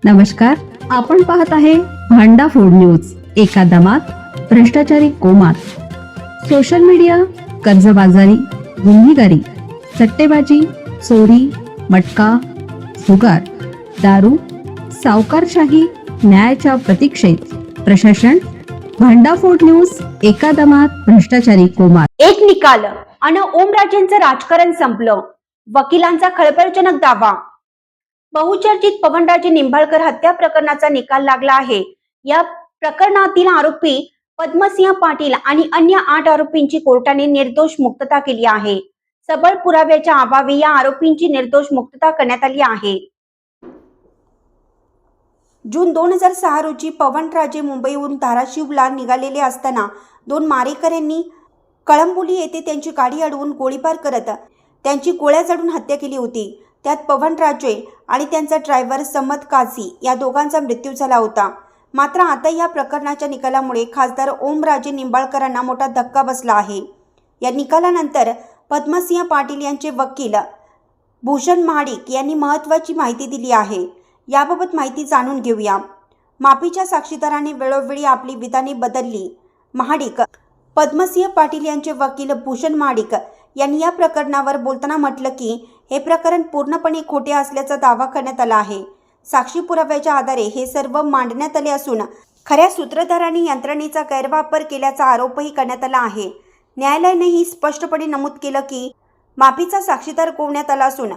नमस्कार, आपण पाहत आहे भांडा फूड न्यूज. एका दमात भ्रष्टाचारी कोमात. सोशल मीडिया, कर्जबाजारी, गुन्हेगारी, सट्टेबाजी, चोरी, मटका, जुगार, दारू, सावकारशाही, न्यायाच्या प्रतीक्षेत प्रशासन. भांडा फूड न्यूज. एका दमात भ्रष्टाचारी कोमात. एक निकाल आणि ओमराजेंचं राजकारण संपलं. वकिलांचा खळबळजनक दावा. बहुचर्चित पवनराजे निंबाळकर हत्या प्रकरणाचा निकाल लागला आहे. या प्रकरणातील आरोपी पद्मसिंह पाटील आणि अन्य 8 आरोपींची कोर्टाने निर्दोष मुक्तता केली आहे. सबळ पुराव्याच्या अभावी या आरोपींची निर्दोष मुक्तता करण्यात आली आहे. जून 2006 रोजी पवनराजे मुंबईहून धाराशिवला निघालेले असताना 2 मारेकऱ्यांनी कळंबोली येथे त्यांची गाडी अडवून गोळीबार करत त्यांची गोळ्या झाडून हत्या केली होती. त्यात पवनराजे आणि त्यांचा ड्रायव्हर समद काझी या दोघांचा मृत्यू झाला होता. मात्र आता या प्रकरणाच्या निकालामुळे खासदार ओमराजे निंबाळकरांना मोठा धक्का बसला आहे. या निकालानंतर पद्मसिंह पाटील यांचे वकील भूषण महाडिक यांनी महत्त्वाची माहिती दिली आहे. याबाबत माहिती जाणून घेऊया. माफीच्या साक्षीदाराने वेळोवेळी आपली विधाने बदलली. महाडिक. पद्मसिंह पाटील यांचे वकील भूषण महाडिक यांनी या प्रकरणावर बोलताना म्हटलं की हे प्रकरण पूर्णपणे खोटे असल्याचा दावा करण्यात आला आहे. साक्षी पुराव्याच्या आधारे हे सर्व मांडण्यात आले असून खऱ्या सूत्रधारांनी यंत्रणेचा गैरवापर केल्याचा आरोपही करण्यात आला आहे. न्यायालयानेही स्पष्टपणे नमूद केलं की माफीचा साक्षीदार गोवण्यात आला असून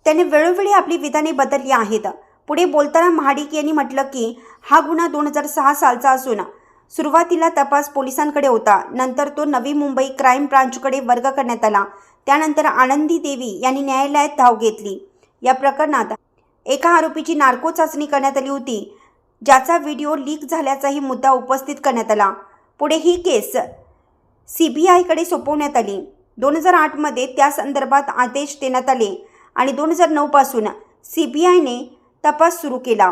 त्याने वेळोवेळी आपली विधाने बदलली आहेत. पुढे बोलताना महाडिक यांनी म्हटलं की हा गुन्हा 2006 सालचा असून सुरुवातीला तपास पोलिसांकडे होता. नंतर तो नवी मुंबई क्राईम ब्रांचकडे वर्ग करण्यात आला. त्यानंतर आनंदी देवी यांनी न्यायालयात धाव घेतली. या प्रकरणात एका आरोपीची नार्को चाचणी करण्यात आली होती, ज्याचा व्हिडिओ लीक झाल्याचाही मुद्दा उपस्थित करण्यात आला. पुढे ही केस CBIकडे सोपवण्यात आली. 2008 मध्ये त्या संदर्भात आदेश देण्यात आले आणि 2009 पासून CBIने तपास सुरू केला.